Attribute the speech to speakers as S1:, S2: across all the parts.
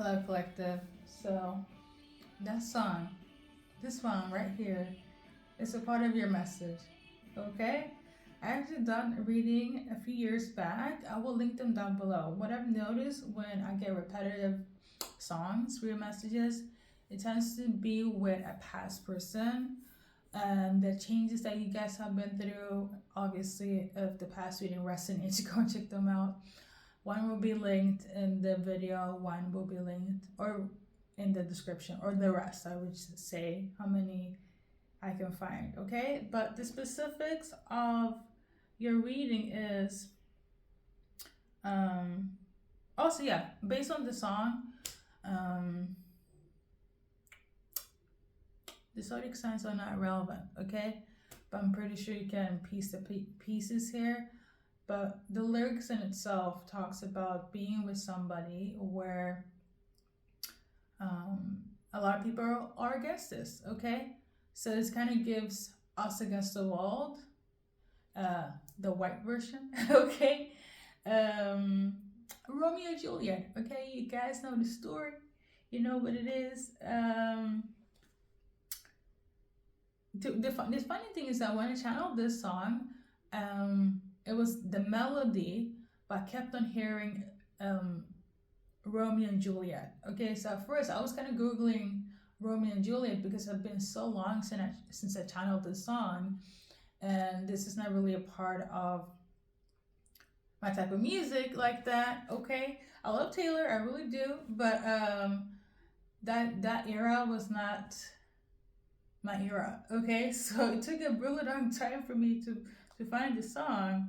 S1: Hello, Collective. So, that song, this one right here, is a part of your message. Okay? I actually done reading a few years back. I will link them down below. What I've noticed when I get repetitive songs, real messages, it tends to be with a past person. The changes that you guys have been through, obviously, if the past reading resonates, go and check them out. One will be linked in the video, one will be linked or in the description, or the rest. I would say how many I can find, okay? But the specifics of your reading is also, yeah, based on the song, the zodiac signs are not relevant, okay? But I'm pretty sure you can piece the pieces here. But the lyrics in itself talks about being with somebody where a lot of people are against this, okay? So this kind of gives us against the world, the white version, okay? Romeo and Juliet, okay? You guys know the story, you know what it is. The funny thing is that when I channeled this song, it was the melody, but I kept on hearing Romeo and Juliet. Okay, so at first I was kind of googling Romeo and Juliet because it's been so long since I channeled this song, and this is not really a part of my type of music like that. Okay, I love Taylor, I really do, but that era was not my era. Okay, so it took a really long time for me to find the song,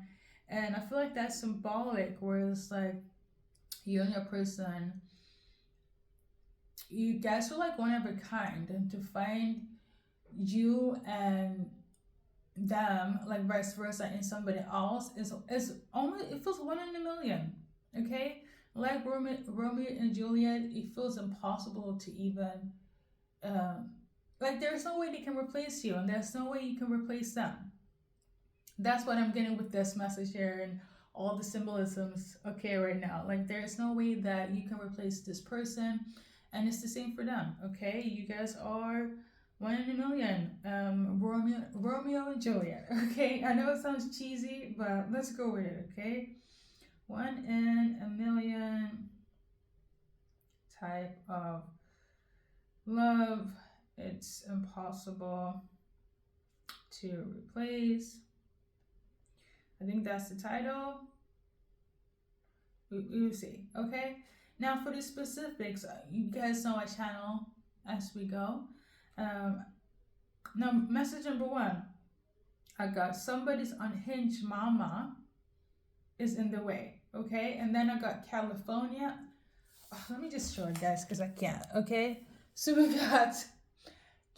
S1: and I feel like that's symbolic, where it's like you and your person, you guys are like one of a kind, and to find you and them like vice versa in somebody else is only, it feels 1 in a million. Okay, like Romeo and Juliet, it feels impossible to even like there's no way they can replace you, and there's no way you can replace them. That's what I'm getting with this message here and all the symbolisms, okay, right now. Like there's no way that you can replace this person, and it's the same for them, okay? You guys are 1 in a million. Romeo and Juliet, okay? I know it sounds cheesy, but let's go with it, okay? 1 in a million type of love. It's impossible to replace. I think that's the title. We will see, okay? Now for the specifics, you guys know I channel as we go. Now, message number one, I got somebody's unhinged mama is in the way, okay? And then I got California. Oh, let me just show it, guys, because I can't, okay? So we got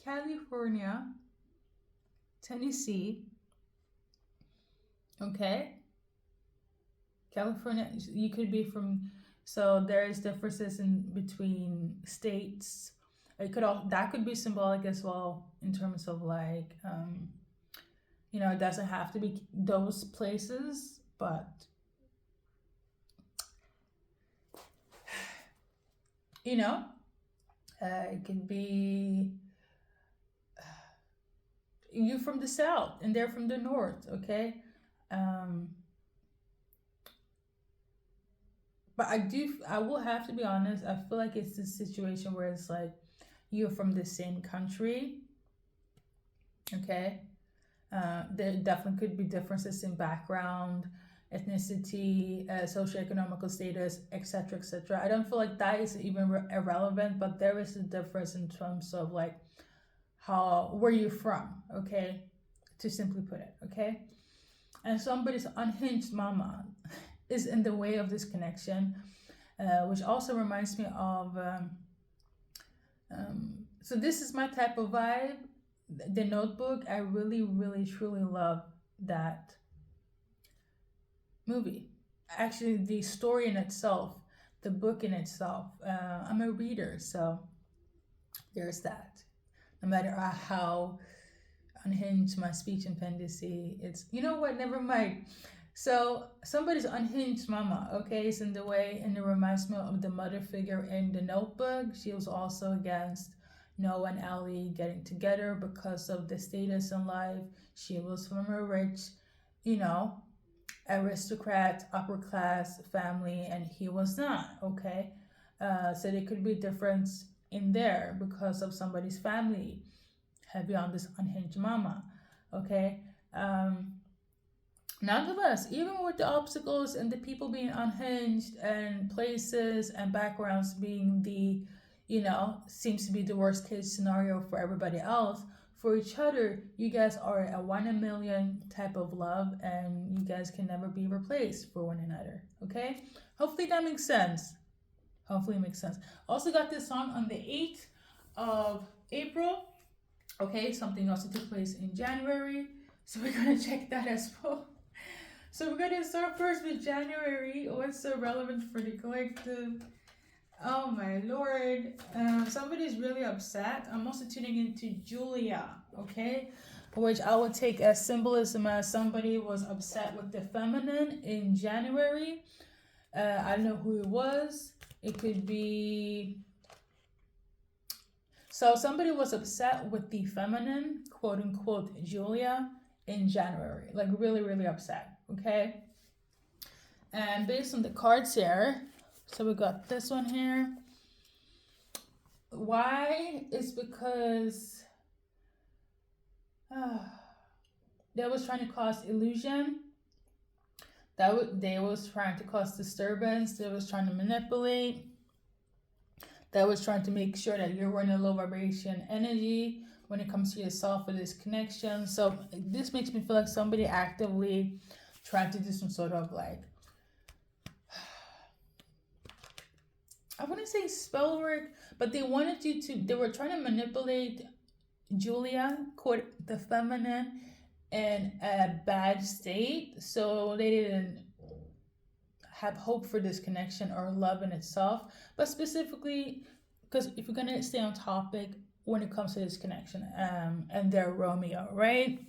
S1: California, Tennessee, okay? California, you could be from, so there's differences in between states. It could all, that could be symbolic as well in terms of like, you know, it doesn't have to be those places, but you know, it could be you from the south and they're from the north, okay? But I will have to be honest, I feel like it's this situation where it's like you're from the same country, okay? There definitely could be differences in background, ethnicity, socioeconomical status, etc., etc. I don't feel like that is even irrelevant, but there is a difference in terms of like where you're from, okay? To simply put it, okay? And somebody's unhinged mama is in the way of this connection, which also reminds me of, so this is my type of vibe. The Notebook, I really, really, truly love that movie. Actually, the story in itself, the book in itself, I'm a reader, so there's that. No matter how unhinged my speech and tendency, it's, you know what, never mind. So somebody's unhinged mama, okay, is in the way, and it reminds me of the mother figure in the Notebook. She was also against Noah and Ellie getting together because of the status in life. She was from a rich, you know, aristocrat, upper class family, and he was not, okay? So there could be a difference in there because of somebody's family heavy on this unhinged mama, okay? Nonetheless, even with the obstacles and the people being unhinged and places and backgrounds being the, seems to be the worst case scenario for everybody else, for each other, you guys are a one in a million type of love, and you guys can never be replaced for one another, okay? Hopefully that makes sense. Hopefully it makes sense. Also got this song on the 8th of April. Okay, something else that took place in January. So we're gonna check that as well. So we're gonna start first with January. What's so relevant for the collective? Oh my lord. Somebody's really upset. I'm also tuning into Julia, okay? Which I would take as symbolism as somebody was upset with the feminine in January. I don't know who it was. It could be. So somebody was upset with the feminine, quote unquote, Julia in January. Like really, really upset. Okay. And based on the cards here, so we got this one here. Why? It's because they was trying to cause illusion. They was trying to cause disturbance. They was trying to manipulate. That was trying to make sure that you're in a low vibration energy when it comes to yourself with this connection. So this makes me feel like somebody actively trying to do some sort of like, I wouldn't say spell work, but they wanted you to, they were trying to manipulate Julia, quote, the feminine, in a bad state. So they didn't have hope for this connection or love in itself, but specifically because if you're gonna stay on topic when it comes to this connection, and their Romeo, right?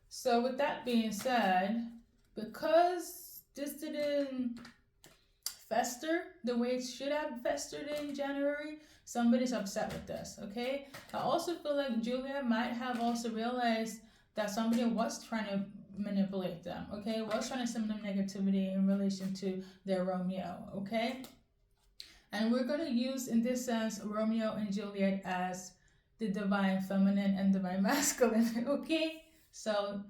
S1: So with that being said, because this didn't fester the way it should have festered in January, somebody's upset with this, okay? I also feel like Julia might have also realized that somebody was trying to manipulate them, okay? Was trying to send them negativity in relation to their Romeo, okay? And we're going to use, in this sense, Romeo and Juliet as the divine feminine and divine masculine, okay? So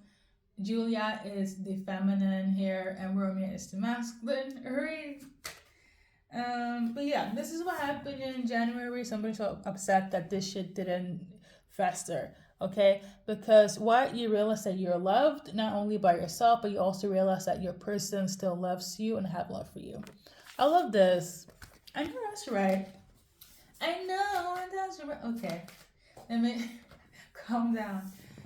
S1: Julia is the feminine here and Romeo is the masculine, right? But yeah, this is what happened in January. Somebody's so upset that this shit didn't fester, okay? Because what you realize that you're loved not only by yourself, but you also realize that your person still loves you and have love for you. I love this. I know that's right. I know that's right. Okay, let me calm down.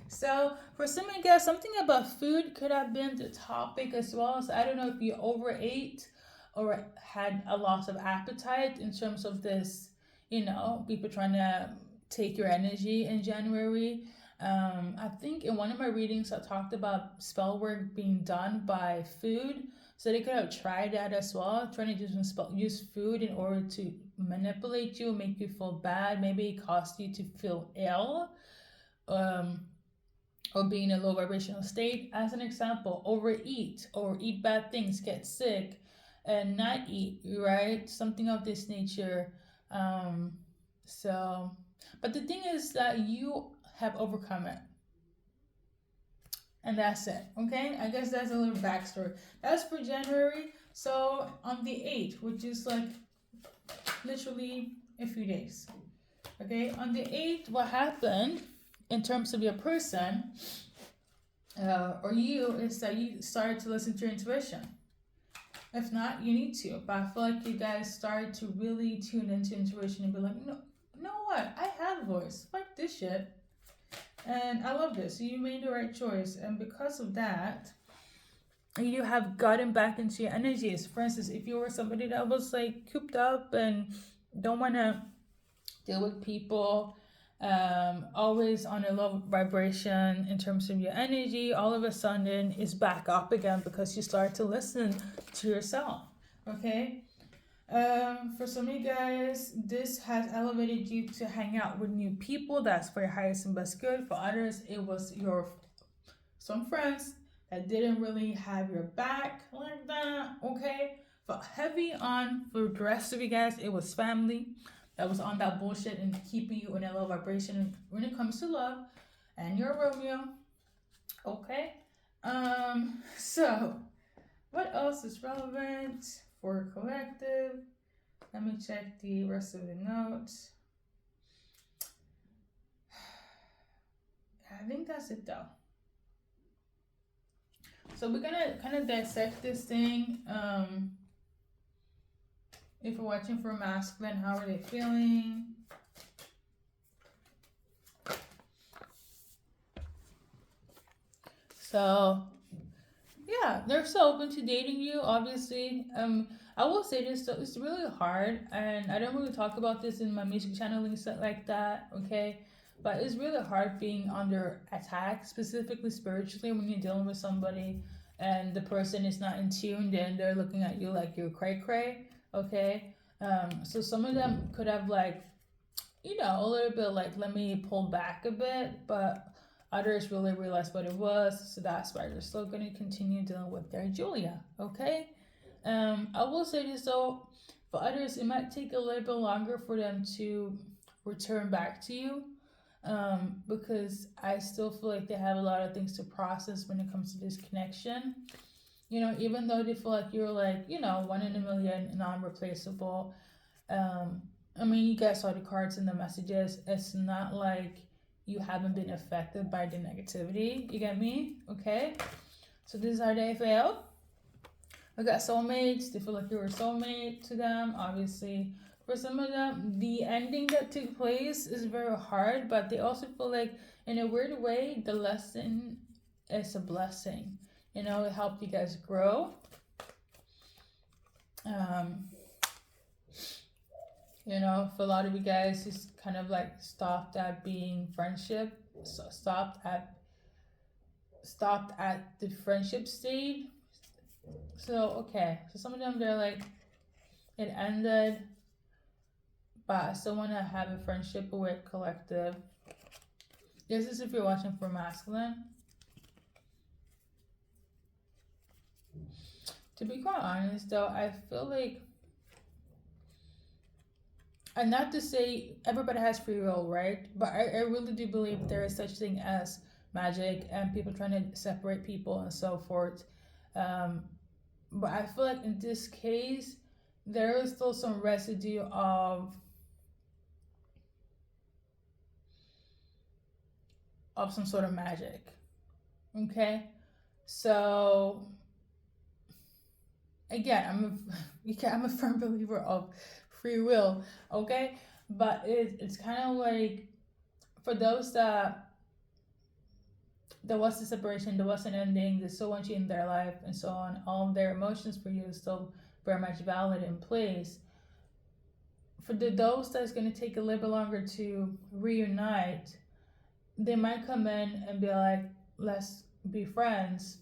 S1: So for some of you guys, something about food could have been the topic as well. So I don't know if you overate or had a loss of appetite in terms of this, people trying to take your energy in January. I think in one of my readings I talked about spell work being done by food. So they could have tried that as well, trying to use food in order to manipulate you, make you feel bad, maybe cause you to feel ill, or be in a low vibrational state. As an example, overeat or eat bad things, get sick, and not eat, right? Something of this nature. But the thing is that you have overcome it. And that's it, okay? I guess that's a little backstory. That's for January. So on the 8th, which is like literally a few days, okay? On the 8th, what happened in terms of your person or you is that you started to listen to your intuition. If not, you need to. But I feel like you guys started to really tune into intuition and be like, no, you know what? I have a voice. Fuck this shit. And I love this. You made the right choice. And because of that, you have gotten back into your energies. For instance, if you were somebody that was like cooped up and don't want to deal with people, always on a low vibration in terms of your energy, all of a sudden is back up again because you start to listen to yourself. Okay. For some of you guys, this has elevated you to hang out with new people. That's for your highest and best good. For others, it was some friends that didn't really have your back like that. Okay. But heavy on for the rest of you guys, it was family that was on that bullshit and keeping you in a low vibration when it comes to love and your Romeo. Okay. So what else is relevant for collective? Let me check the rest of the notes. I think that's it though. So we're gonna kind of dissect this thing. If you're watching for masculine, how are they feeling? So yeah, they're so open to dating you, obviously. I will say this though, it's really hard, and I don't really talk about this in my music channeling stuff like that, okay? But it's really hard being under attack, specifically spiritually, when you're dealing with somebody and the person is not in tune, then they're looking at you like you're cray cray, okay? So some of them could have like, a little bit like, let me pull back a bit, but others really realized what it was, so that's why they're still going to continue dealing with their Julia, okay? I will say this though, for others, it might take a little bit longer for them to return back to you, because I still feel like they have a lot of things to process when it comes to this connection. Even though they feel like you're like, one in a million, non-replaceable. You guys saw the cards and the messages. It's not like you haven't been affected by the negativity. You get me? Okay? So this is how they feel. We got soulmates. They feel like you're a soulmate to them. Obviously, for some of them, the ending that took place is very hard, but they also feel like, in a weird way, the lesson is a blessing. It helped you guys grow. For a lot of you guys, it's kind of like stopped at being friendship. So stopped at the friendship stage. So some of them, they're like, it ended, but I still want to have a friendship with collective. This is if you're watching for masculine. To be quite honest though, I feel like, and not to say everybody has free will, right? But I really do believe there is such thing as magic and people trying to separate people and so forth. But I feel like in this case, there is still some residue of some sort of magic. Okay? So again, I'm a firm believer of free will, okay? But it's kind of like, for those that there was a separation, there was an ending, they still want you in their life and so on, all of their emotions for you is still very much valid in place. For those that's going to take a little bit longer to reunite, they might come in and be like, let's be friends.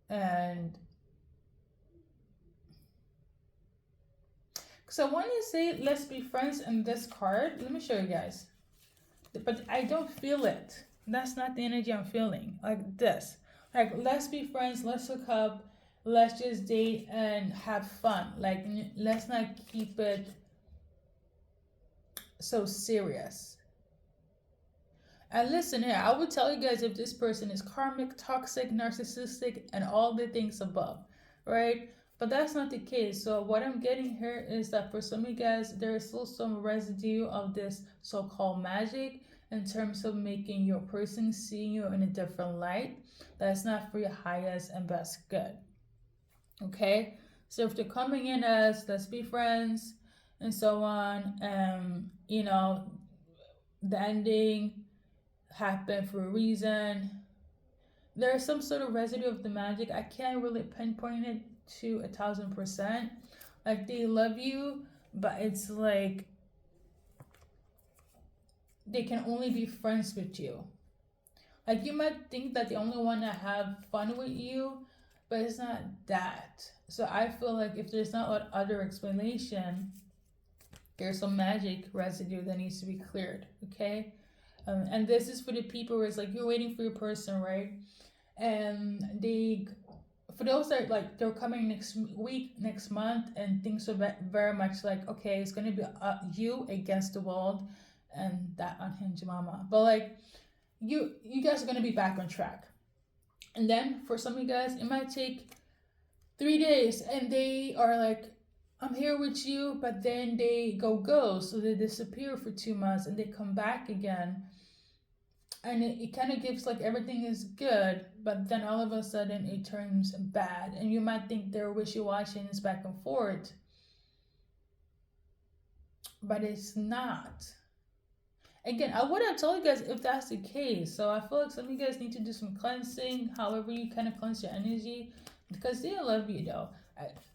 S1: And so I want to say let's be friends in this card. Let me show you guys. But I don't feel it. That's not the energy I'm feeling. Like this. Like, let's be friends, let's hook up, let's just date and have fun. Like, let's not keep it so serious. And listen here, I would tell you guys if this person is karmic, toxic, narcissistic, and all the things above, right? But that's not the case. So what I'm getting here is that for some of you guys, there is still some residue of this so-called magic in terms of making your person see you in a different light. That's not for your highest and best good. Okay? So if they're coming in as, let's be friends, and so on, the ending happened for a reason. There's some sort of residue of the magic. I can't really pinpoint it to 1,000%. Like, they love you, but it's like they can only be friends with you. Like, you might think that they only want to have fun with you, but it's not that. So I feel like if there's not other explanation, there's some magic residue that needs to be cleared, okay? And this is for the people where it's like you're waiting for your person, right? And for those that like they're coming next week, next month, and things are very much like, okay, it's gonna be you against the world, and that unhinged mama. But like you guys are gonna be back on track. And then for some of you guys, it might take 3 days, and they are like, I'm here with you, but then they go ghost, so they disappear for 2 months, and they come back again, and it kind of gives like everything is good, but then all of a sudden it turns bad, and you might think they're wishy-washy and it's back and forth, but it's not. Again, I would have told you guys if that's the case. So I feel like some of you guys need to do some cleansing, however you kind of cleanse your energy, because they love you though.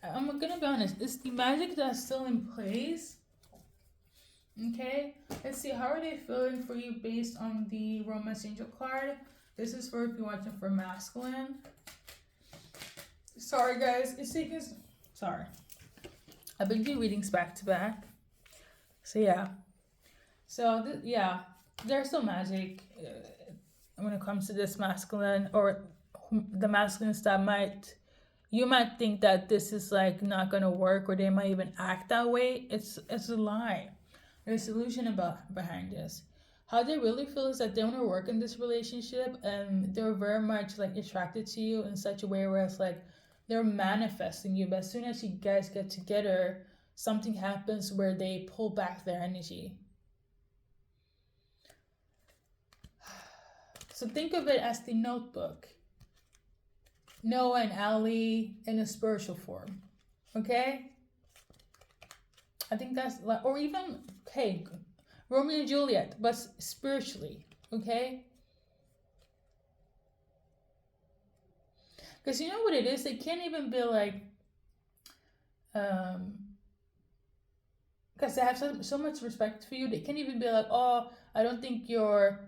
S1: I'm gonna be honest, it's the magic that's still in place. Okay, let's see, how are they feeling for you based on the Romance Angel card? This is for if you're watching for masculine. Sorry guys, it's taking, sorry. I've been doing readings back to back. So yeah. So yeah, there's still magic when it comes to this masculine, or the masculines that you might think that this is like not gonna work, or they might even act that way. It's a lie. There's a illusion behind this. How they really feel is that they want to work in this relationship, and they're very much like attracted to you in such a way where it's like they're manifesting you. But as soon as you guys get together, something happens where they pull back their energy. So think of it as the Notebook. Noah and Ali in a spiritual form. Okay? I think that's like, or even, hey, Romeo and Juliet, but spiritually, okay? Because you know what it is? They can't even be like, because they have so much respect for you. They can't even be like, oh, I don't think your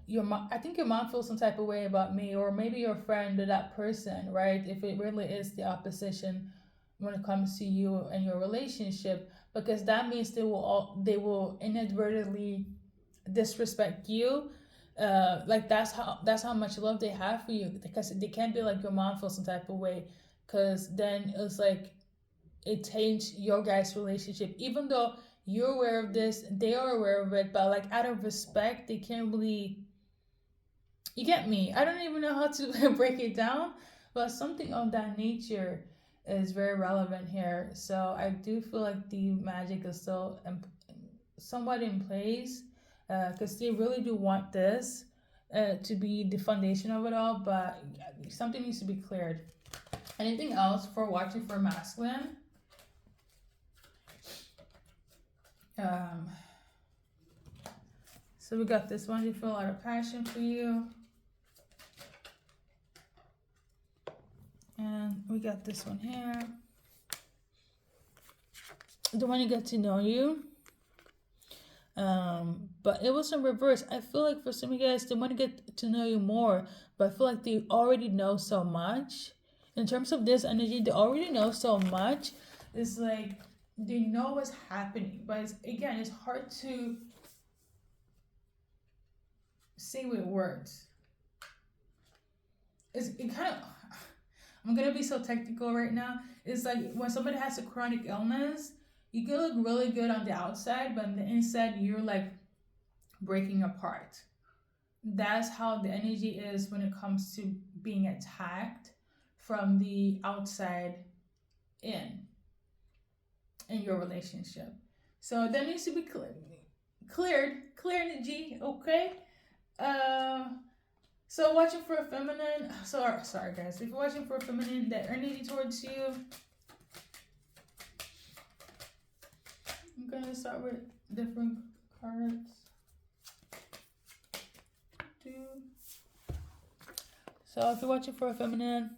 S1: mom, I think your mom feels some type of way about me, or maybe your friend or that person, right? If it really is the opposition when it comes to you and your relationship, because that means they will inadvertently disrespect you. Like that's how much love they have for you, because they can't be like your mom feels some type of way, because then it's like it taints your guys' relationship. Even though you're aware of this, they are aware of it, but like out of respect, they can't really. You get me? I don't even know how to break it down, but something of that nature is very relevant here. So I do feel like the magic is still somewhat in place, because they really do want this to be the foundation of it all, but something needs to be cleared. Anything else for watching for masculine? So we got this one. They feel a lot of passion for you. And we got this one here. They want to get to know you. But it was in reverse. I feel like for some of you guys, they want to get to know you more, but I feel like they already know so much. In terms of this energy, they already know so much. It's like they know what's happening, but it's hard to say with words. I'm gonna be so technical right now. It's like when somebody has a chronic illness, you can look really good on the outside, but on the inside, you're like breaking apart. That's how the energy is when it comes to being attacked from the outside in your relationship. So that needs to be clear energy, okay? So watching for a feminine, sorry guys, if you're watching for a feminine, that energy towards you, I'm gonna start with different cards. So if you're watching for a feminine,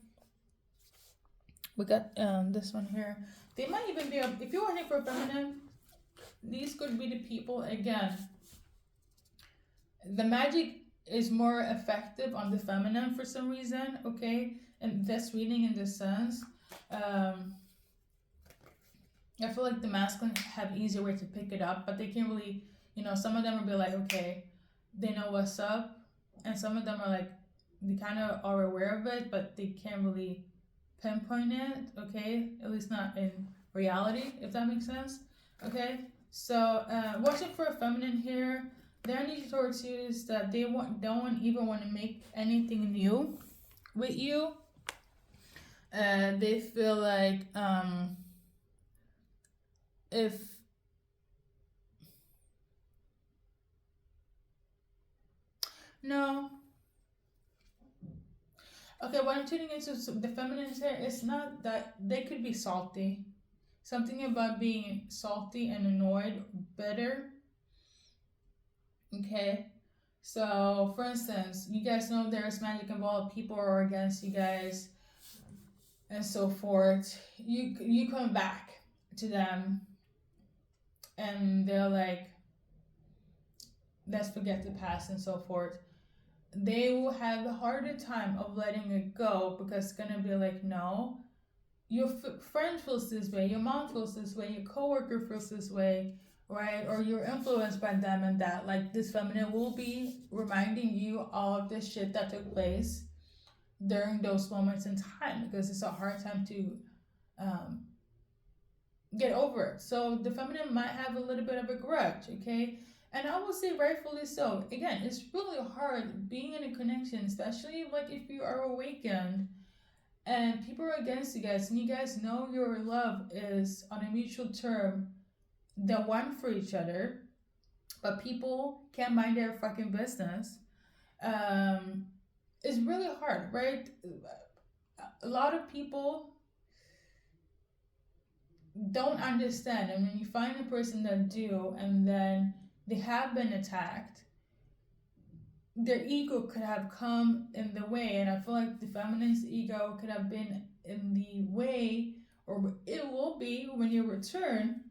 S1: we got this one here. They might even be, if you're watching for a feminine, these could be the people, again, The magic is more effective on the feminine for some reason, okay? And this reading in this sense. Um, I feel like the masculine have easier way to pick it up, but they can't really, some of them will be like, okay, they know what's up, and some of them are like, they kind of are aware of it, but they can't really pinpoint it, okay? At least not in reality, if that makes sense, okay? So, watching for a feminine here, their energy towards you is that they don't even want to make anything new with you. They feel like, if no, okay, what I'm tuning into the feminine here, it's not that they could be salty. Something about being salty and annoyed, bitter. Okay. So, for instance, you guys know there's magic involved. People are against you guys, and so forth. You come back to them, and they're like, let's forget the past and so forth. They will have a harder time of letting it go because it's gonna be like, no, your friend feels this way, your mom feels this way, your coworker feels this way, right? Or you're influenced by them, and that, like, this feminine will be reminding you of the shit that took place during those moments in time, because it's a hard time to um, get over it. So the feminine might have a little bit of a grudge, okay? And I will say rightfully so. Again, it's really hard being in a connection, especially like if you are awakened and people are against you guys, and you guys know your love is on a mutual term, the one for each other, but people can't mind their fucking business. Um, it's really hard, right? A lot of people don't understand, and when you find a person that do, and then they have been attacked, their ego could have come in the way, and I feel like the feminine's ego could have been in the way, or it will be when you return,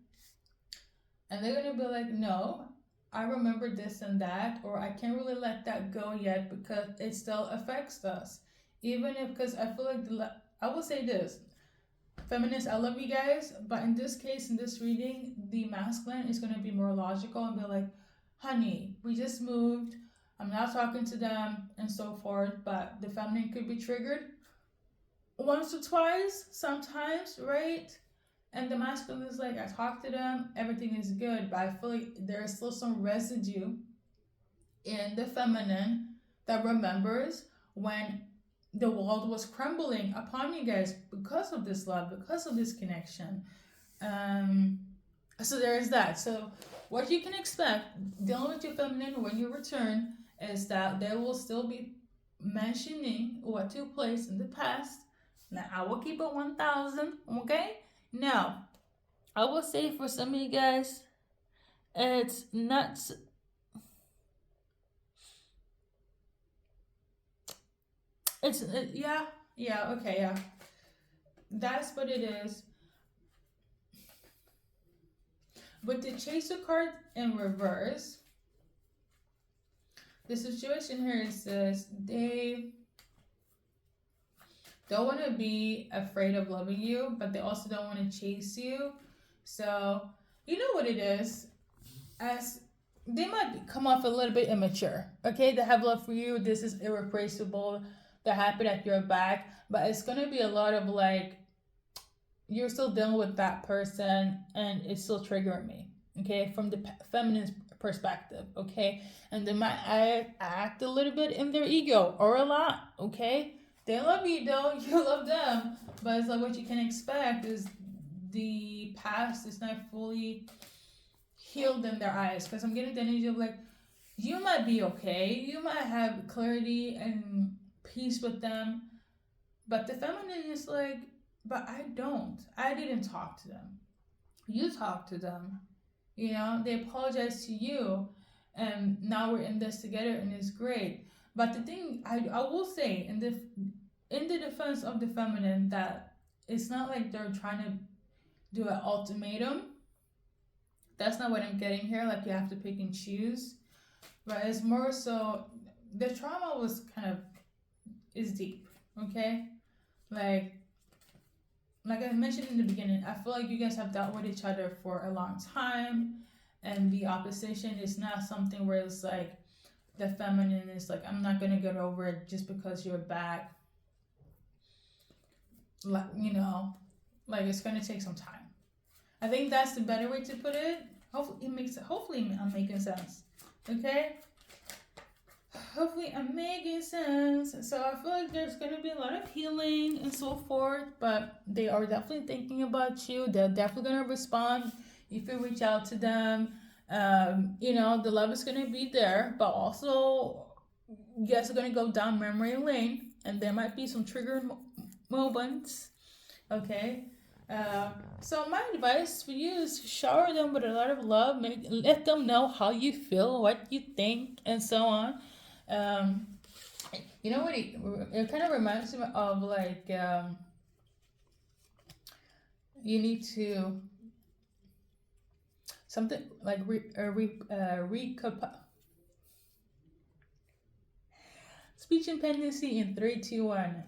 S1: and they're gonna be like, no, I remember this and that, or I can't really let that go yet because it still affects us. Even if, because I feel like I will say this, feminists, I love you guys, but in this case, in this reading, the masculine is gonna be more logical and be like, honey, we just moved, I'm not talking to them, and so forth. But the feminine could be triggered once or twice, sometimes, right? And the masculine is like, I talk to them, everything is good, but I feel like there is still some residue in the feminine that remembers when the world was crumbling upon you guys because of this love, because of this connection. Um, so there is that. So what you can expect dealing with your feminine when you return is that they will still be mentioning what took place in the past. Now I will keep it 1,000, okay? Now I will say for some of you guys, it's not. It's yeah, yeah, okay, yeah. That's what it is. With the chaser card in reverse, the situation here is this: they don't want to be afraid of loving you, but they also don't want to chase you. So you know what it is, as they might come off a little bit immature. Okay, they have love for you. This is irreplaceable. They're happy that you're back, but it's gonna be a lot of like, you're still dealing with that person and it's still triggering me, okay, from the feminine perspective, okay, and they might act a little bit in their ego, or a lot, okay, they love you though, you love them, but it's like what you can expect is the past is not fully healed in their eyes, because I'm getting the energy of like, you might be okay, you might have clarity and peace with them, but the feminine is like, but I don't. I didn't talk to them. You talked to them. You know, they apologized to you, and now we're in this together, and it's great. But the thing I will say in the defense of the feminine, that it's not like they're trying to do an ultimatum. That's not what I'm getting here. Like you have to pick and choose. but it's more so the trauma was kind of is deep. Okay, like like I mentioned in the beginning, I feel like you guys have dealt with each other for a long time, and the opposition is not something where it's like the feminine is like, I'm not gonna get over it just because you're back. Like, you know, like it's gonna take some time. I think that's the better way to put it. Hopefully I'm making sense. Okay? Hopefully I'm making sense. So I feel like there's gonna be a lot of healing and so forth, but they are definitely thinking about you. They're definitely gonna respond if you reach out to them. You know, the love is gonna be there, but also you guys are gonna go down memory lane, and there might be some trigger moments. Okay. So my advice for you is shower them with a lot of love. Let them know how you feel, what you think, and so on. Um, you know what? It kind of reminds me of like you need to something like speech impendency in 3, 2, 1.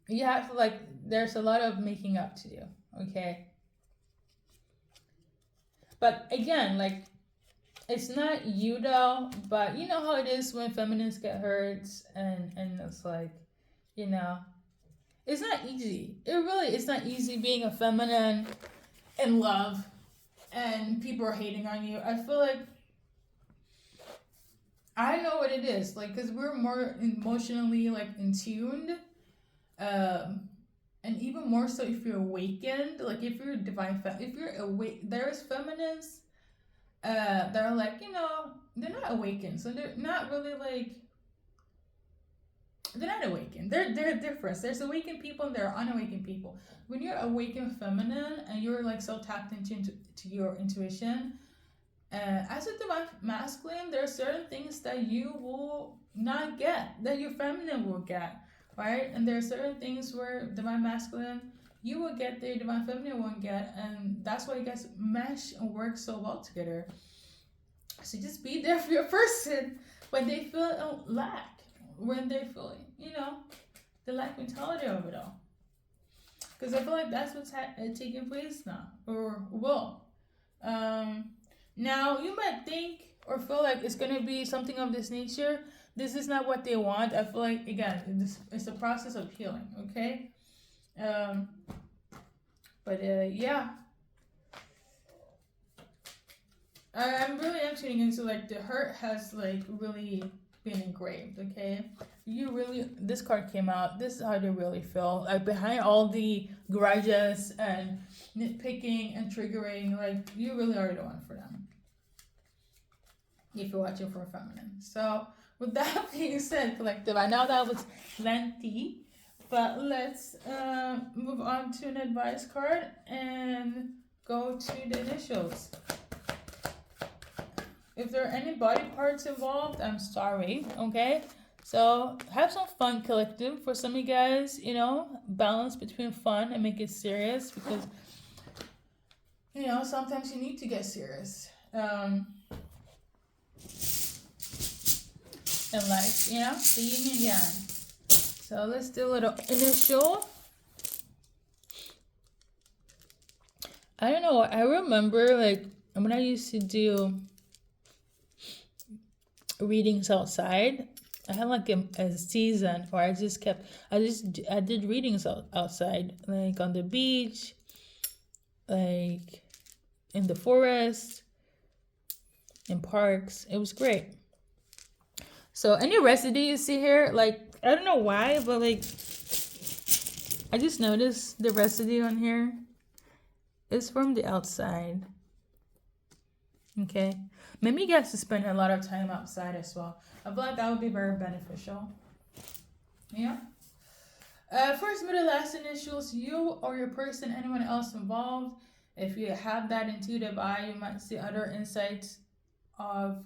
S1: You have to like. There's a lot of making up to do. Okay. But again, like it's not you though, but you know how it is when feminists get hurt, and it's like, you know, it's not easy. It really it's not easy being a feminine in love and people are hating on you. I feel like I know what it is, like, because we're more emotionally like in tuned, and even more so if you're awakened, like if you're if you're awake, there's feminines they're like, you know, they're not awakened, so they're not really like they're not awakened. They're different. There's awakened people and there are unawakened people. When you're awakened feminine and you're like so tapped into to your intuition, as a divine masculine, there are certain things that you will not get that your feminine will get, right? And there are certain things where divine masculine you will get that your divine feminine won't get, and that's why you guys mesh and work so well together. So just be there for your person when they feel a lack, when they feel, you know, the lack mentality of it all. Because I feel like that's what's taking place now, or will. Now, you might think or feel like it's going to be something of this nature. This is not what they want. I feel like, again, it's a process of healing, okay? Yeah. I'm really tuning into like the hurt has like really been engraved, okay? You really, this card came out, this is how they really feel. Like behind all the grudges and nitpicking and triggering, like you really are the one for them. If you're watching for a feminine. So with that being said, collective, I know that was lengthy, but let's move on to an advice card and go to the initials. If there are any body parts involved, I'm sorry, okay? So have some fun, collective. For some of you guys, you know, balance between fun and make it serious, because, you know, sometimes you need to get serious. In life, you know, the yin and yang. So let's do a little initial. I don't know, I remember like when I used to do readings outside, I had like a season where I did readings outside, like on the beach, like in the forest, in parks. It was great. So any residue you see here, like, I don't know why, but like, I just noticed the residue on here is from the outside. Okay. Maybe you guys to spend a lot of time outside as well. I feel like that would be very beneficial. Yeah. First, middle, last initials, you or your person, anyone else involved. If you have that intuitive eye, you might see other insights of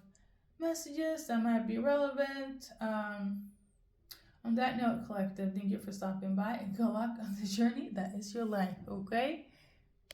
S1: messages that might be relevant. On that note, collective, thank you for stopping by and good luck on the journey that is your life, okay?